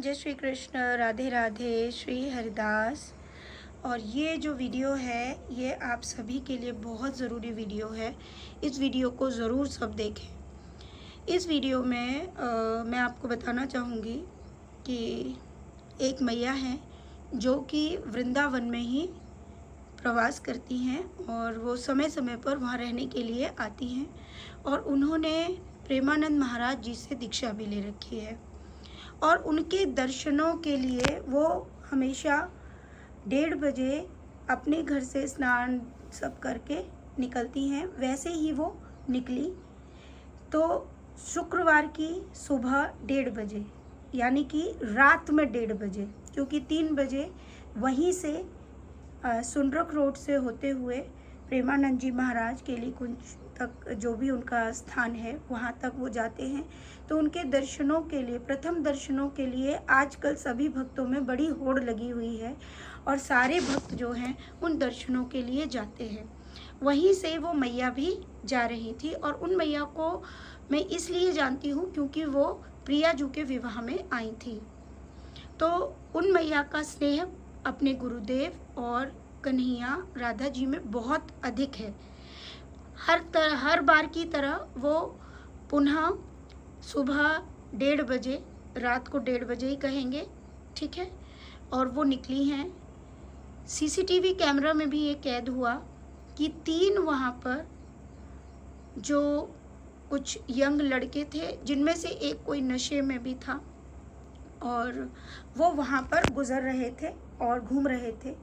जय श्री कृष्ण, राधे राधे, श्री हरिदास। और ये जो वीडियो है ये आप सभी के लिए बहुत ज़रूरी वीडियो है। इस वीडियो को ज़रूर सब देखें। इस वीडियो में मैं आपको बताना चाहूँगी कि एक मैया हैं जो कि वृंदावन में ही प्रवास करती हैं और वो समय समय पर वहाँ रहने के लिए आती हैं और उन्होंने प्रेमानंद महाराज जी से दीक्षा भी ले रखी है और उनके दर्शनों के लिए वो हमेशा 1:30 बजे अपने घर से स्नान सब करके निकलती हैं। वैसे ही वो निकली तो शुक्रवार की सुबह 1:30 बजे यानी कि रात में 1:30 बजे, क्योंकि 3 बजे वहीं से सुंदरक रोड से होते हुए प्रेमानंद जी महाराज केली कुंज तक जो भी उनका स्थान है वहाँ तक वो जाते हैं। तो उनके दर्शनों के लिए, प्रथम दर्शनों के लिए आजकल सभी भक्तों में बड़ी होड़ लगी हुई है और सारे भक्त जो हैं उन दर्शनों के लिए जाते हैं। वहीं से वो मैया भी जा रही थी और उन मैया को मैं इसलिए जानती हूँ क्योंकि वो प्रियाजू के विवाह में आई थी। तो उन मैया का स्नेह अपने गुरुदेव और कन्हैया राधा जी में बहुत अधिक है। हर बार की तरह वो पुनः सुबह 1:30 बजे, रात को 1:30 बजे ही कहेंगे, ठीक है, और वो निकली हैं। सीसीटीवी कैमरा में भी ये कैद हुआ कि 3 वहाँ पर जो कुछ यंग लड़के थे जिनमें से एक कोई नशे में भी था और वो वहाँ पर गुजर रहे थे और घूम रहे थे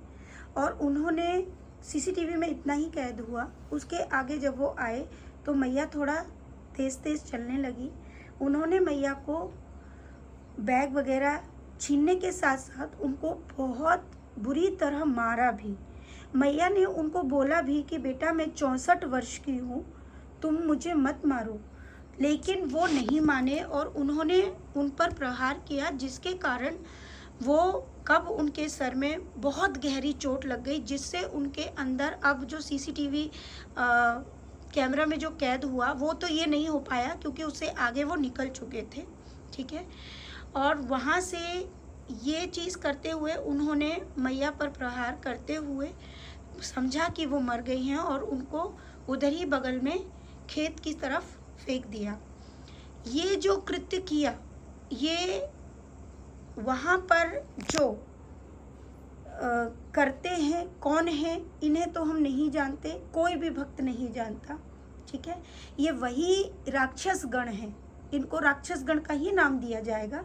और उन्होंने सीसीटीवी में इतना ही कैद हुआ। उसके आगे जब वो आए तो मैया थोड़ा तेज़ तेज़ चलने लगी। उन्होंने मैया को बैग वगैरह छीनने के साथ साथ उनको बहुत बुरी तरह मारा भी। मैया ने उनको बोला भी कि बेटा मैं 64 वर्ष की हूँ, तुम मुझे मत मारो, लेकिन वो नहीं माने और उन्होंने उन पर प्रहार किया, जिसके कारण वो कब उनके सर में बहुत गहरी चोट लग गई, जिससे उनके अंदर अब जो सीसीटीवी कैमरा में जो कैद हुआ वो तो ये नहीं हो पाया क्योंकि उससे आगे वो निकल चुके थे, ठीक है। और वहाँ से ये चीज़ करते हुए उन्होंने मैया पर प्रहार करते हुए समझा कि वो मर गई हैं और उनको उधर ही बगल में खेत की तरफ फेंक दिया। ये जो कृत्य किया, ये वहाँ पर जो करते हैं कौन है इन्हें तो हम नहीं जानते, कोई भी भक्त नहीं जानता, ठीक है। ये वही राक्षस गण हैं, इनको राक्षस गण का ही नाम दिया जाएगा।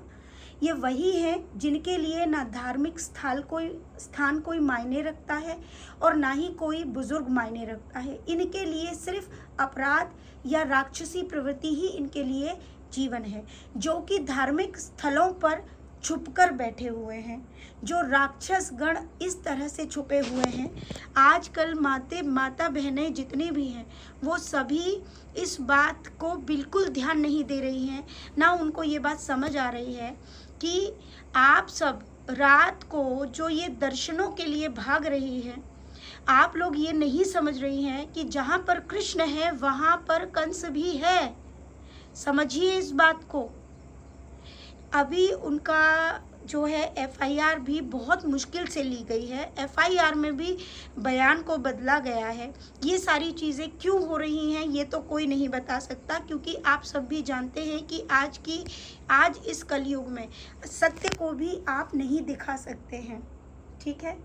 ये वही हैं जिनके लिए ना धार्मिक स्थान कोई मायने रखता है और ना ही कोई बुजुर्ग मायने रखता है। इनके लिए सिर्फ अपराध या राक्षसी प्रवृत्ति ही इनके लिए जीवन है, जो कि धार्मिक स्थलों पर छुपकर बैठे हुए हैं। जो राक्षस गण इस तरह से छुपे हुए हैं, आजकल माता बहनें जितनी भी हैं वो सभी इस बात को बिल्कुल ध्यान नहीं दे रही हैं, ना उनको ये बात समझ आ रही है कि आप सब रात को जो ये दर्शनों के लिए भाग रही हैं, आप लोग ये नहीं समझ रही हैं कि जहाँ पर कृष्ण है वहाँ पर कंस भी है। समझिए इस बात को। अभी उनका जो है एफआईआर भी बहुत मुश्किल से ली गई है। एफआईआर में भी बयान को बदला गया है। ये सारी चीज़ें क्यों हो रही हैं ये तो कोई नहीं बता सकता, क्योंकि आप सब भी जानते हैं कि आज इस कलयुग में सत्य को भी आप नहीं दिखा सकते हैं, ठीक है।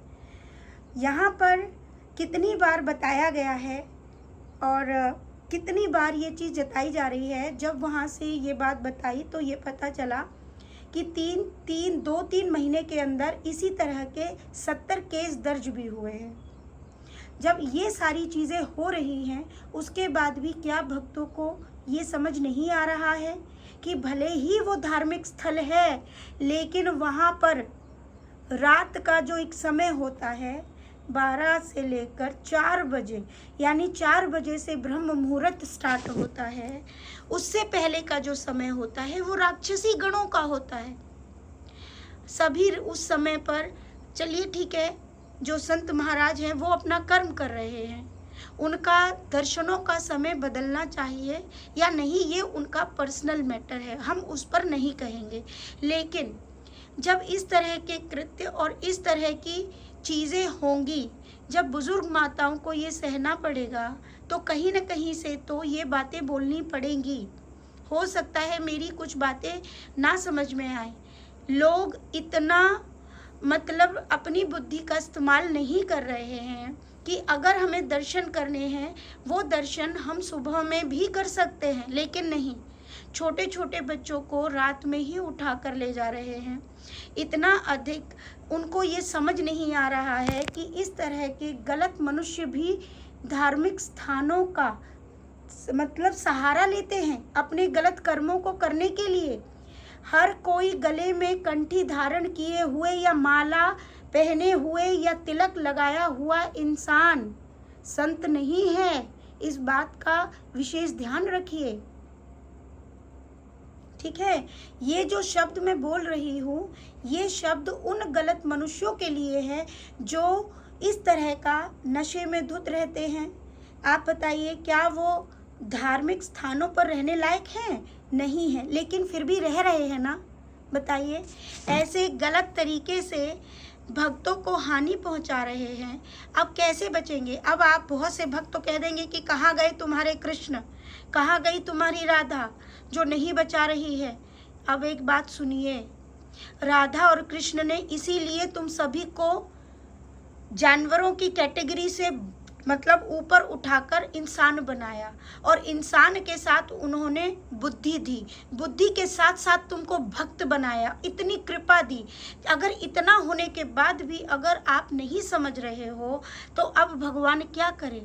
यहाँ पर कितनी बार बताया गया है और कितनी बार ये चीज़ जताई जा रही है। जब वहाँ से ये बात बताई तो ये पता चला कि 2-3 महीने के अंदर इसी तरह के 70 केस दर्ज भी हुए हैं। जब ये सारी चीज़ें हो रही हैं उसके बाद भी क्या भक्तों को ये समझ नहीं आ रहा है कि भले ही वो धार्मिक स्थल है, लेकिन वहाँ पर रात का जो एक समय होता है 12 से लेकर 4 बजे, यानी 4 बजे से ब्रह्म मुहूर्त स्टार्ट होता है, उससे पहले का जो समय होता है वो राक्षसी गणों का होता है। सभी उस समय पर, चलिए ठीक है, जो संत महाराज हैं वो अपना कर्म कर रहे हैं, उनका दर्शनों का समय बदलना चाहिए या नहीं ये उनका पर्सनल मैटर है, हम उस पर नहीं कहेंगे। लेकिन जब इस तरह के कृत्य और इस तरह की चीज़ें होंगी, जब बुजुर्ग माताओं को ये सहना पड़ेगा, तो कहीं न कहीं से तो ये बातें बोलनी पड़ेंगी। हो सकता है मेरी कुछ बातें ना समझ में आए, लोग इतना मतलब अपनी बुद्धि का इस्तेमाल नहीं कर रहे हैं कि अगर हमें दर्शन करने हैं, वो दर्शन हम सुबह में भी कर सकते हैं, लेकिन नहीं, छोटे छोटे बच्चों को रात में ही उठा कर ले जा रहे हैं। इतना अधिक उनको ये समझ नहीं आ रहा है कि इस तरह के गलत मनुष्य भी धार्मिक स्थानों का मतलब सहारा लेते हैं अपने गलत कर्मों को करने के लिए। हर कोई गले में कंठी धारण किए हुए या माला पहने हुए या तिलक लगाया हुआ इंसान संत नहीं है। इस बात का विशेष ध्यान रखिए, ठीक है। ये जो शब्द मैं बोल रही हूँ, ये शब्द उन गलत मनुष्यों के लिए है जो इस तरह का नशे में धुत रहते हैं। आप बताइए, क्या वो धार्मिक स्थानों पर रहने लायक हैं? नहीं है, लेकिन फिर भी रह रहे हैं ना। बताइए, ऐसे गलत तरीके से भक्तों को हानि पहुंचा रहे हैं। अब कैसे बचेंगे? अब आप बहुत से भक्त तो कह देंगे कि कहाँ गए तुम्हारे कृष्ण, कहाँ गई तुम्हारी राधा जो नहीं बचा रही है। अब एक बात सुनिए, राधा और कृष्ण ने इसीलिए तुम सभी को जानवरों की कैटेगरी से मतलब ऊपर उठाकर इंसान बनाया, और इंसान के साथ उन्होंने बुद्धि दी, बुद्धि के साथ साथ तुमको भक्त बनाया, इतनी कृपा दी। अगर इतना होने के बाद भी अगर आप नहीं समझ रहे हो, तो अब भगवान क्या करे?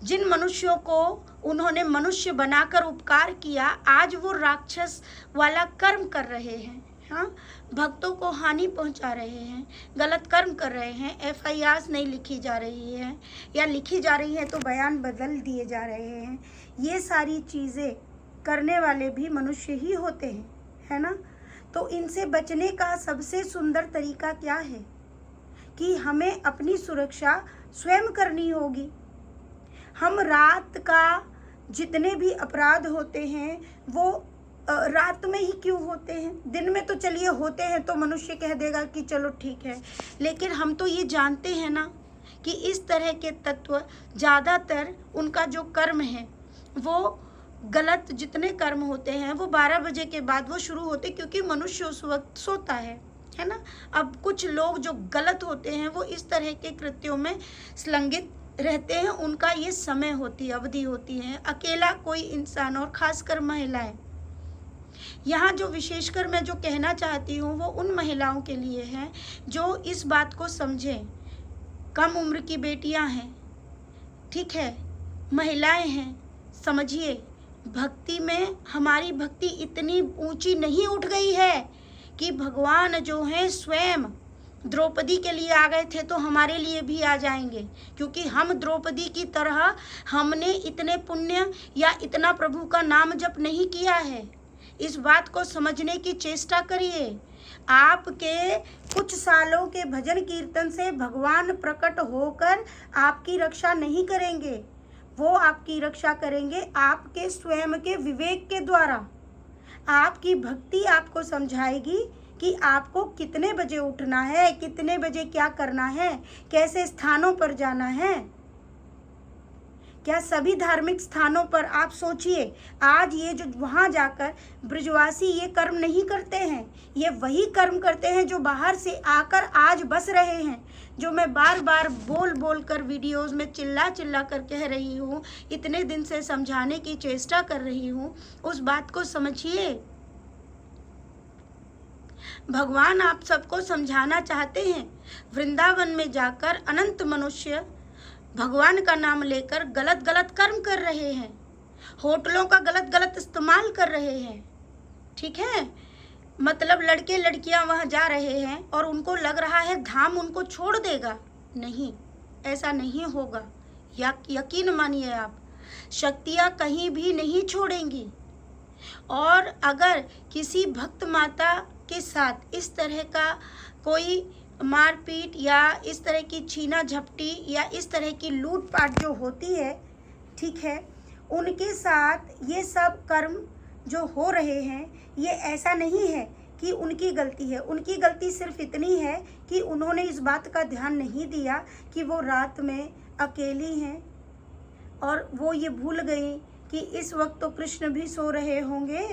जिन मनुष्यों को उन्होंने मनुष्य बनाकर उपकार किया, आज वो राक्षस वाला कर्म कर रहे हैं। हाँ, भक्तों को हानि पहुंचा रहे हैं, गलत कर्म कर रहे हैं। FIRs नहीं लिखी जा रही है, या लिखी जा रही है तो बयान बदल दिए जा रहे हैं। ये सारी चीज़ें करने वाले भी मनुष्य ही होते हैं, है ना। तो इनसे बचने का सबसे सुंदर तरीका क्या है कि हमें अपनी सुरक्षा स्वयं करनी होगी। हम रात का जितने भी अपराध होते हैं वो रात में ही क्यों होते हैं? दिन में तो चलिए होते हैं तो मनुष्य कह देगा कि चलो ठीक है, लेकिन हम तो ये जानते हैं ना कि इस तरह के तत्व ज़्यादातर उनका जो कर्म है वो गलत, जितने कर्म होते हैं वो 12 बजे के बाद वो शुरू होते, क्योंकि मनुष्य उस वक्त सोता है ना। अब कुछ लोग जो गलत होते हैं वो इस तरह के कृत्यों में संलग्नित रहते हैं, उनका ये समय होती अवधि होती है। अकेला कोई इंसान, और खासकर महिलाएं, यहाँ जो विशेषकर मैं जो कहना चाहती हूँ वो उन महिलाओं के लिए है जो इस बात को समझें। कम उम्र की बेटियाँ हैं, ठीक है, महिलाएं हैं, समझिए, भक्ति में हमारी भक्ति इतनी ऊंची नहीं उठ गई है कि भगवान जो हैं स्वयं द्रौपदी के लिए आ गए थे तो हमारे लिए भी आ जाएंगे, क्योंकि हम द्रौपदी की तरह हमने इतने पुण्य या इतना प्रभु का नाम जप नहीं किया है। इस बात को समझने की चेष्टा करिए। आपके कुछ सालों के भजन कीर्तन से भगवान प्रकट होकर आपकी रक्षा नहीं करेंगे, वो आपकी रक्षा करेंगे आपके स्वयं के विवेक के द्वारा। आपकी भक्ति आपको समझाएगी कि आपको कितने बजे उठना है, कितने बजे क्या करना है, कैसे स्थानों पर जाना है। क्या सभी धार्मिक स्थानों पर आप सोचिए, आज ये जो वहाँ जाकर ब्रजवासी ये कर्म नहीं करते हैं, ये वही कर्म करते हैं जो बाहर से आकर आज बस रहे हैं। जो मैं बार बार बोल बोल कर वीडियोस में चिल्ला चिल्ला कर कह रही हूँ, इतने दिन से समझाने की चेष्टा कर रही हूँ, उस बात को समझिए। भगवान आप सबको समझाना चाहते हैं। वृंदावन में जाकर अनंत मनुष्य भगवान का नाम लेकर गलत गलत कर्म कर रहे हैं, होटलों का गलत गलत इस्तेमाल कर रहे हैं, ठीक है। मतलब लड़के लड़कियां वहां जा रहे हैं और उनको लग रहा है धाम उनको छोड़ देगा। नहीं, ऐसा नहीं होगा। यकीन मानिए आप, शक्तियां कहीं भी नहीं छोड़ेंगी। और अगर किसी भक्त माता के साथ इस तरह का कोई मारपीट या इस तरह की छीना झपटी या इस तरह की लूटपाट जो होती है, ठीक है, उनके साथ ये सब कर्म जो हो रहे हैं, ये ऐसा नहीं है कि उनकी गलती है। उनकी गलती सिर्फ इतनी है कि उन्होंने इस बात का ध्यान नहीं दिया कि वो रात में अकेली हैं, और वो ये भूल गई कि इस वक्त तो कृष्ण भी सो रहे होंगे।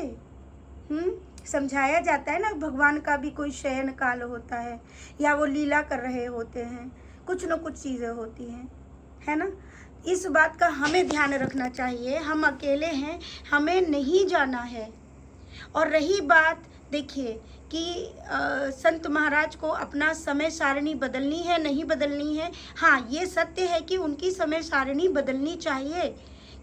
समझाया जाता है ना, भगवान का भी कोई शयन काल होता है, या वो लीला कर रहे होते हैं, कुछ न कुछ चीज़ें होती हैं, है ना। इस बात का हमें ध्यान रखना चाहिए। हम अकेले हैं, हमें नहीं जाना है। और रही बात, देखिए कि संत महाराज को अपना समय सारणी बदलनी है नहीं बदलनी है, हाँ ये सत्य है कि उनकी समय सारणी बदलनी चाहिए,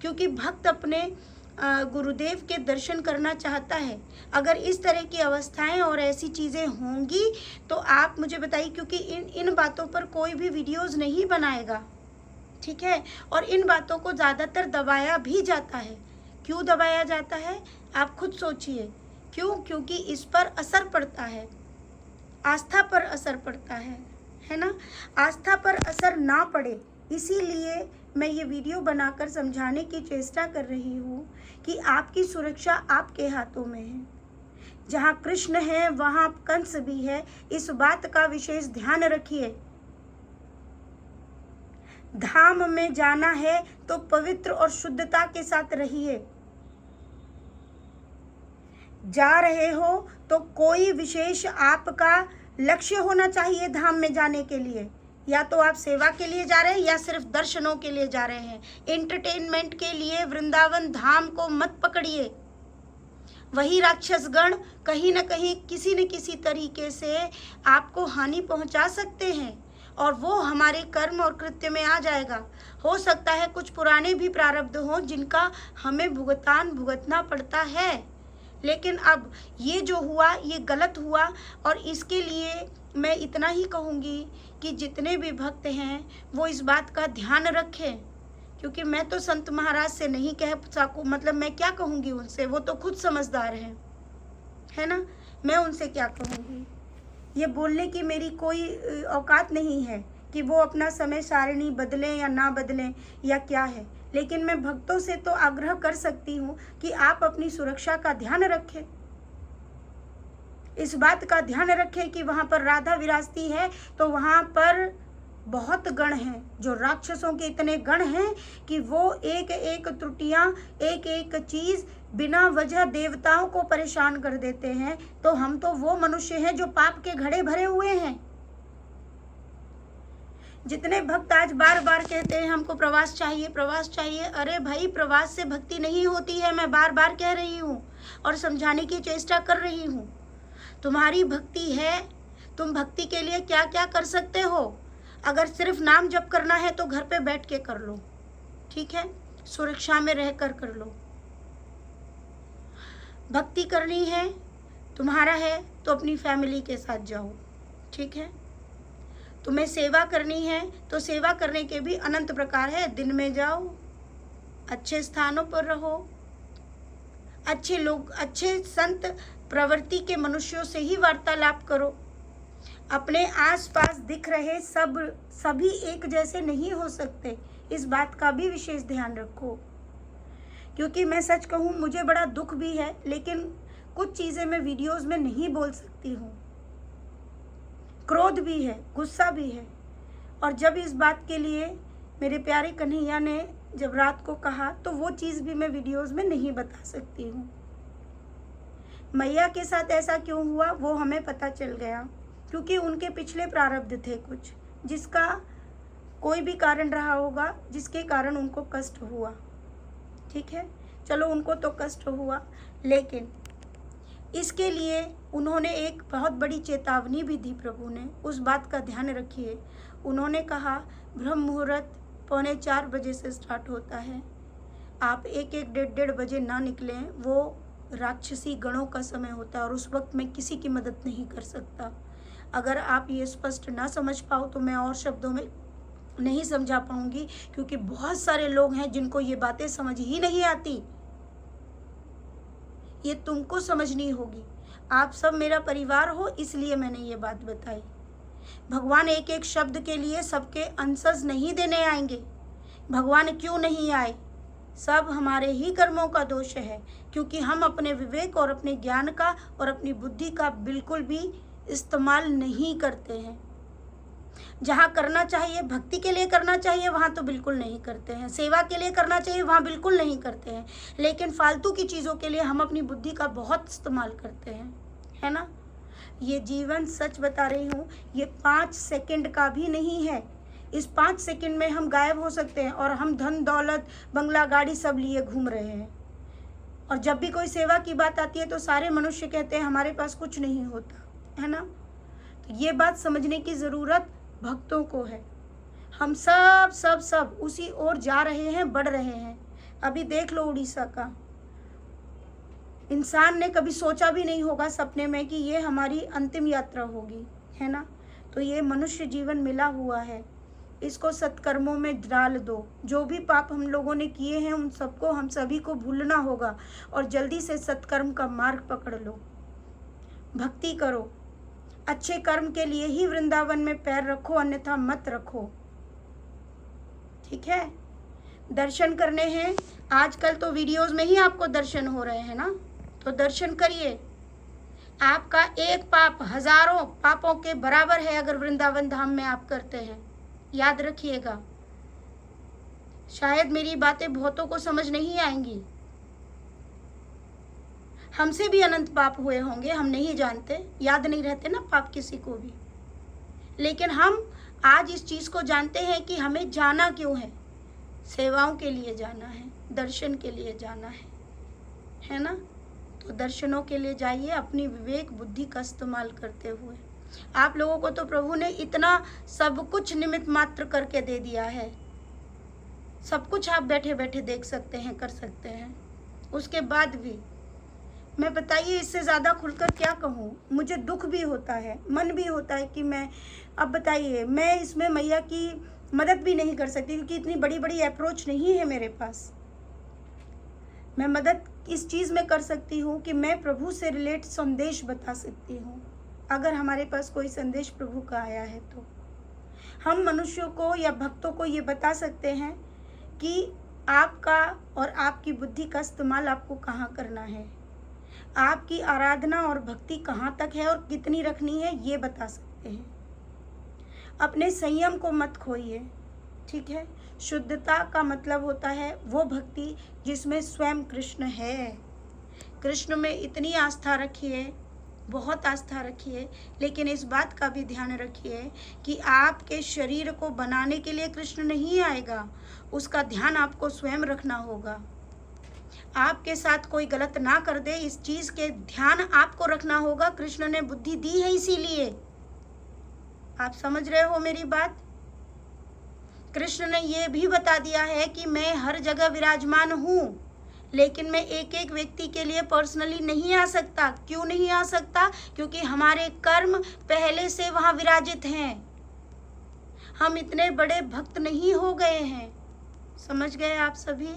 क्योंकि भक्त अपने गुरुदेव के दर्शन करना चाहता है। अगर इस तरह की अवस्थाएं और ऐसी चीज़ें होंगी तो आप मुझे बताइए, क्योंकि इन बातों पर कोई भी वीडियोस नहीं बनाएगा, ठीक है। और इन बातों को ज़्यादातर दबाया भी जाता है। क्यों दबाया जाता है, आप खुद सोचिए। क्यों? क्योंकि इस पर असर पड़ता है, आस्था पर असर पड़ता है ना। आस्था पर असर ना पड़े, इसीलिए मैं ये वीडियो बनाकर समझाने की चेष्टा कर रही हूँ कि आपकी सुरक्षा आपके हाथों में है। जहाँ कृष्ण है वहाँ कंस भी है, इस बात का विशेष ध्यान रखिए। धाम में जाना है तो पवित्र और शुद्धता के साथ रहिए। जा रहे हो तो कोई विशेष आपका लक्ष्य होना चाहिए धाम में जाने के लिए। या तो आप सेवा के लिए जा रहे हैं या सिर्फ दर्शनों के लिए जा रहे हैं। एंटरटेनमेंट के लिए वृंदावन धाम को मत पकड़िए। वही राक्षसगण कहीं न कहीं किसी न किसी तरीके से आपको हानि पहुंचा सकते हैं, और वो हमारे कर्म और कृत्य में आ जाएगा। हो सकता है कुछ पुराने भी प्रारब्ध हों जिनका हमें भुगतना पड़ता है, लेकिन अब ये जो हुआ ये गलत हुआ। और इसके लिए मैं इतना ही कहूँगी कि जितने भी भक्त हैं वो इस बात का ध्यान रखें, क्योंकि मैं तो संत महाराज से नहीं कह सकूँ, मतलब मैं क्या कहूँगी उनसे, वो तो खुद समझदार हैं, है ना। मैं उनसे क्या कहूँगी, ये बोलने की मेरी कोई औकात नहीं है कि वो अपना समय सारणी बदलें या ना बदलें या क्या है। लेकिन मैं भक्तों से तो आग्रह कर सकती हूँ कि आप अपनी सुरक्षा का ध्यान रखें। इस बात का ध्यान रखें कि वहाँ पर राधा विराजती है तो वहाँ पर बहुत गण हैं, जो राक्षसों के इतने गण हैं कि वो एक एक त्रुटियाँ, एक एक चीज़ बिना वजह देवताओं को परेशान कर देते हैं। तो हम तो वो मनुष्य हैं जो पाप के घड़े भरे हुए हैं। जितने भक्त आज बार बार कहते हैं हमको प्रवास चाहिए, प्रवास चाहिए, अरे भाई प्रवास से भक्ति नहीं होती है। मैं बार बार कह रही हूँ और समझाने की चेष्टा कर रही हूँ। तुम्हारी भक्ति है, तुम भक्ति के लिए क्या क्या कर सकते हो। अगर सिर्फ नाम जप करना है तो घर पे बैठ के कर लो, ठीक है, सुरक्षा में रहकर कर लो। भक्ति करनी है, तुम्हारा है तो अपनी फैमिली के साथ जाओ, ठीक है। तुम्हें सेवा करनी है तो सेवा करने के भी अनंत प्रकार है। दिन में जाओ, अच्छे स्थानों पर रहो, अच्छे लोग, अच्छे संत प्रवृत्ति के मनुष्यों से ही वार्तालाप करो। अपने आसपास दिख रहे सभी एक जैसे नहीं हो सकते, इस बात का भी विशेष ध्यान रखो। क्योंकि मैं सच कहूँ मुझे बड़ा दुख भी है, लेकिन कुछ चीज़ें मैं वीडियोस में नहीं बोल सकती हूँ। क्रोध भी है, गुस्सा भी है। और जब इस बात के लिए मेरे प्यारे कन्हैया ने जब रात को कहा तो वो चीज़ भी मैं वीडियोस में नहीं बता सकती हूँ। मैया के साथ ऐसा क्यों हुआ वो हमें पता चल गया, क्योंकि उनके पिछले प्रारब्ध थे कुछ, जिसका कोई भी कारण रहा होगा जिसके कारण उनको कष्ट हुआ, ठीक है। चलो उनको तो कष्ट हुआ, लेकिन इसके लिए उन्होंने एक बहुत बड़ी चेतावनी भी दी प्रभु ने। उस बात का ध्यान रखिए। उन्होंने कहा ब्रह्म मुहूर्त 3:45 बजे से स्टार्ट होता है, आप 1-1, 1:30 बजे ना निकलें। वो राक्षसी गणों का समय होता है और उस वक्त मैं किसी की मदद नहीं कर सकता। अगर आप ये स्पष्ट ना समझ पाओ तो मैं और शब्दों में नहीं समझा पाऊंगी, क्योंकि बहुत सारे लोग हैं जिनको ये बातें समझ ही नहीं आती। ये तुमको समझनी होगी। आप सब मेरा परिवार हो, इसलिए मैंने ये बात बताई। भगवान एक एक शब्द के लिए सबके आंसर्स नहीं देने आएंगे। भगवान क्यों नहीं आए, सब हमारे ही कर्मों का दोष है, क्योंकि हम अपने विवेक और अपने ज्ञान का और अपनी बुद्धि का बिल्कुल भी इस्तेमाल नहीं करते हैं। जहाँ करना चाहिए, भक्ति के लिए करना चाहिए, वहाँ तो बिल्कुल नहीं करते हैं। सेवा के लिए करना चाहिए, वहाँ बिल्कुल नहीं करते हैं। लेकिन फालतू की चीज़ों के लिए हम अपनी बुद्धि का बहुत इस्तेमाल करते हैं, है ना। ये जीवन, सच बता रही हूँ, ये 5 सेकंड का भी नहीं है। इस 5 सेकंड में हम गायब हो सकते हैं और हम धन दौलत, बंगला, गाड़ी सब लिए घूम रहे हैं। और जब भी कोई सेवा की बात आती है तो सारे मनुष्य कहते हैं हमारे पास कुछ नहीं होता, है ना। तो ये बात समझने की ज़रूरत भक्तों को है। हम सब सब सब उसी ओर जा रहे हैं, बढ़ रहे हैं। अभी देख लो उड़ीसा का, इंसान ने कभी सोचा भी नहीं होगा सपने में कि ये हमारी अंतिम यात्रा होगी, है ना। तो ये मनुष्य जीवन मिला हुआ है, इसको सत्कर्मों में डाल दो। जो भी पाप हम लोगों ने किए हैं उन सबको, हम सभी को भूलना होगा और जल्दी से सत्कर्म का मार्ग पकड़ लो, भक्ति करो। अच्छे कर्म के लिए ही वृंदावन में पैर रखो, अन्यथा मत रखो, ठीक है। दर्शन करने हैं, आजकल तो वीडियोस में ही आपको दर्शन हो रहे हैं ना, तो दर्शन करिए। आपका एक पाप हजारों पापों के बराबर है अगर वृंदावन धाम में आप करते हैं, याद रखिएगा। शायद मेरी बातें बहुतों को समझ नहीं आएंगी, हमसे भी अनंत पाप हुए होंगे, हम नहीं जानते, याद नहीं रहते ना पाप किसी को भी। लेकिन हम आज इस चीज़ को जानते हैं कि हमें जाना क्यों है, सेवाओं के लिए जाना है, दर्शन के लिए जाना है ना। तो दर्शनों के लिए जाइए अपनी विवेक बुद्धि का इस्तेमाल करते हुए। आप लोगों को तो प्रभु ने इतना सब कुछ निमित्त मात्र करके दे दिया है, सब कुछ आप बैठे बैठे देख सकते हैं, कर सकते हैं। उसके बाद भी मैं, बताइए इससे ज़्यादा खुलकर क्या कहूँ। मुझे दुख भी होता है, मन भी होता है कि मैं, अब बताइए मैं इसमें मैया की मदद भी नहीं कर सकती, क्योंकि इतनी बड़ी बड़ी अप्रोच नहीं है मेरे पास। मैं मदद इस चीज़ में कर सकती हूँ कि मैं प्रभु से रिलेट संदेश बता सकती हूँ, अगर हमारे पास कोई संदेश प्रभु का आया है तो। हम मनुष्यों को या भक्तों को ये बता सकते हैं कि आपका और आपकी बुद्धि का इस्तेमाल आपको कहाँ करना है, आपकी आराधना और भक्ति कहाँ तक है और कितनी रखनी है, ये बता सकते हैं। अपने संयम को मत खोइए, ठीक है। शुद्धता का मतलब होता है वो भक्ति जिसमें स्वयं कृष्ण है। कृष्ण में इतनी आस्था रखिए, बहुत आस्था रखिए, लेकिन इस बात का भी ध्यान रखिए कि आपके शरीर को बनाने के लिए कृष्ण नहीं आएगा, उसका ध्यान आपको स्वयं रखना होगा। आपके साथ कोई गलत ना कर दे, इस चीज के ध्यान आपको रखना होगा। कृष्ण ने बुद्धि दी है इसीलिए, आप समझ रहे हो मेरी बात। कृष्ण ने यह भी बता दिया है कि मैं हर जगह विराजमान हूँ, लेकिन मैं एक एक व्यक्ति के लिए पर्सनली नहीं आ सकता। क्यों नहीं आ सकता? क्योंकि हमारे कर्म पहले से वहाँ विराजित हैं, हम इतने बड़े भक्त नहीं हो गए हैं। समझ गए आप सभी?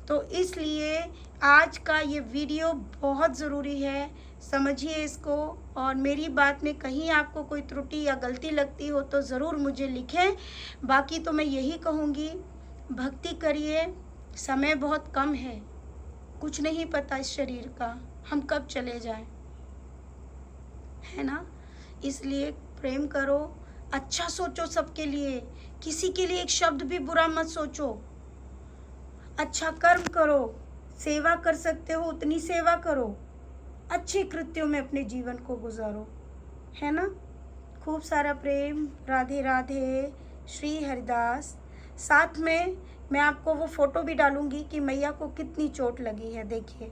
तो इसलिए आज का ये वीडियो बहुत ज़रूरी है, समझिए इसको। और मेरी बात में कहीं आपको कोई त्रुटि या गलती लगती हो तो ज़रूर मुझे लिखें। बाकी तो मैं यही कहूँगी, भक्ति करिए, समय बहुत कम है, कुछ नहीं पता इस शरीर का हम कब चले जाएं, है ना। इसलिए प्रेम करो, अच्छा सोचो सबके लिए, किसी के लिए एक शब्द भी बुरा मत सोचो। अच्छा कर्म करो, सेवा कर सकते हो उतनी सेवा करो, अच्छे कृत्यों में अपने जीवन को गुजारो, है ना। खूब सारा प्रेम। राधे राधे। श्री हरिदास। साथ में मैं आपको वो फोटो भी डालूंगी कि मैया को कितनी चोट लगी है, देखिए।